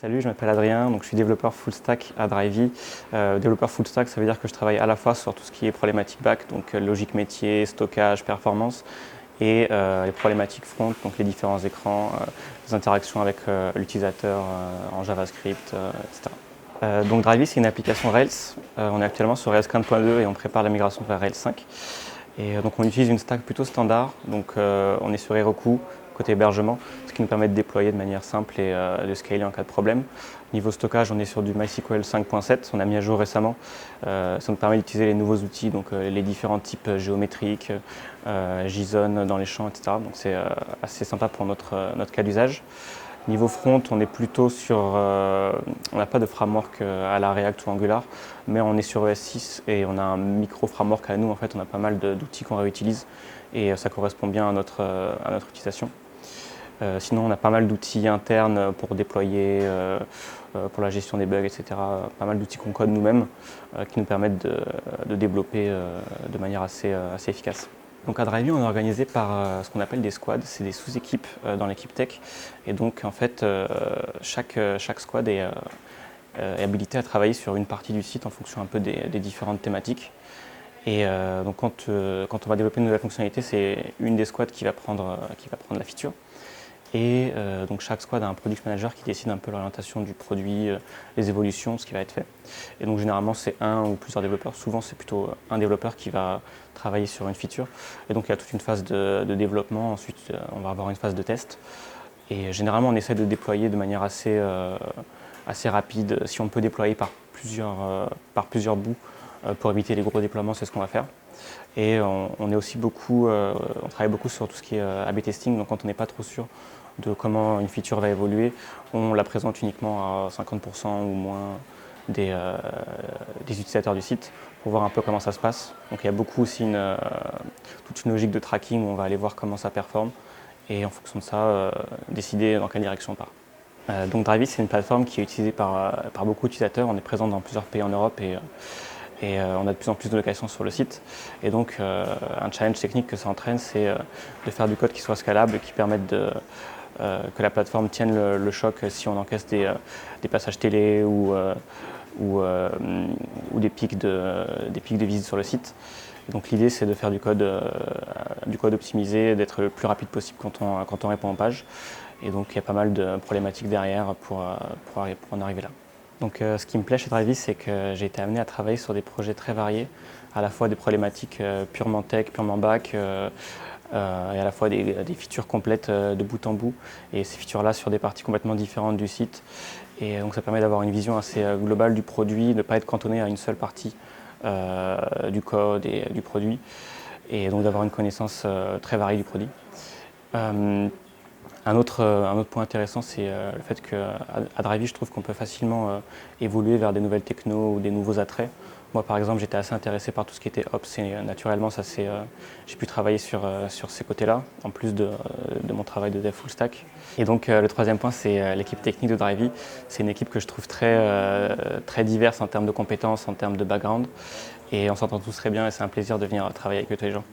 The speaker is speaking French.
Salut, je m'appelle Adrien, donc je suis développeur full stack à Drivey. Développeur full stack, ça veut dire que je travaille à la fois sur tout ce qui est problématique back, donc logique métier, stockage, performance, et les problématiques front, donc les différents écrans, les interactions avec l'utilisateur en JavaScript, etc. Donc Drivey, c'est une application Rails. On est actuellement sur Rails 15.2 et on prépare la migration vers Rails 5. Et donc on utilise une stack plutôt standard, donc on est sur Heroku côté hébergement, ce qui nous permet de déployer de manière simple et de scaler en cas de problème. Niveau stockage, on est sur du MySQL 5.7, on a mis à jour récemment. Ça nous permet d'utiliser les nouveaux outils, donc les différents types géométriques, JSON dans les champs, etc. Donc c'est assez sympa pour notre cas d'usage. Niveau front, on est plutôt sur, on n'a pas de framework à la React ou Angular, mais on est sur ES6 et on a un micro framework à nous. En fait, on a pas mal d'outils qu'on réutilise et ça correspond bien à notre utilisation. Sinon, on a pas mal d'outils internes pour déployer, pour la gestion des bugs, etc. Pas mal d'outils qu'on code nous-mêmes qui nous permettent de développer de manière assez efficace. Donc à Drivey, on est organisé par ce qu'on appelle des squads, c'est des sous-équipes dans l'équipe tech. Et donc en fait, chaque squad est habilité à travailler sur une partie du site en fonction un peu des différentes thématiques. Et donc quand on va développer une nouvelle fonctionnalité, c'est une des squads qui va prendre la feature. Et donc chaque squad a un product manager qui décide un peu l'orientation du produit, les évolutions, ce qui va être fait. Et donc généralement c'est un ou plusieurs développeurs, souvent c'est plutôt un développeur qui va travailler sur une feature. Et donc il y a toute une phase de développement, ensuite on va avoir une phase de test. Et généralement on essaie de déployer de manière assez rapide. Si on peut déployer par plusieurs bouts pour éviter les gros déploiements, c'est ce qu'on va faire. Et on est aussi on travaille beaucoup sur tout ce qui est A/B testing, donc quand on n'est pas trop sûr de comment une feature va évoluer, on la présente uniquement à 50% ou moins des utilisateurs du site pour voir un peu comment ça se passe. Donc il y a beaucoup aussi toute une logique de tracking où on va aller voir comment ça performe et en fonction de ça, décider dans quelle direction on part. Donc Drivey, c'est une plateforme qui est utilisée par beaucoup d'utilisateurs. On est présent dans plusieurs pays en Europe et on a de plus en plus de locations sur le site. Et donc un challenge technique que ça entraîne, c'est de faire du code qui soit scalable et qui permette que la plateforme tienne le choc si on encaisse des passages télé ou des pics de visite sur le site. Et donc l'idée, c'est de faire du code optimisé, d'être le plus rapide possible quand on répond aux pages. Et donc il y a pas mal de problématiques derrière pour en arriver là. Donc ce qui me plaît chez Drivey, c'est que j'ai été amené à travailler sur des projets très variés, à la fois des problématiques purement tech, purement back, et à la fois des features complètes de bout en bout, et ces features-là sur des parties complètement différentes du site. Et donc ça permet d'avoir une vision assez globale du produit, de ne pas être cantonné à une seule partie du code et du produit, et donc d'avoir une connaissance très variée du produit. Un autre point intéressant, c'est le fait qu'à Drivey, je trouve qu'on peut facilement évoluer vers des nouvelles technos ou des nouveaux attraits. Moi, par exemple, j'étais assez intéressé par tout ce qui était Ops et naturellement, j'ai pu travailler sur ces côtés-là, en plus de mon travail de dev full stack. Et donc, le troisième point, c'est l'équipe technique de Drivey. C'est une équipe que je trouve très diverse en termes de compétences, en termes de background. Et on s'entend tous très bien et c'est un plaisir de venir travailler avec eux tous les jours.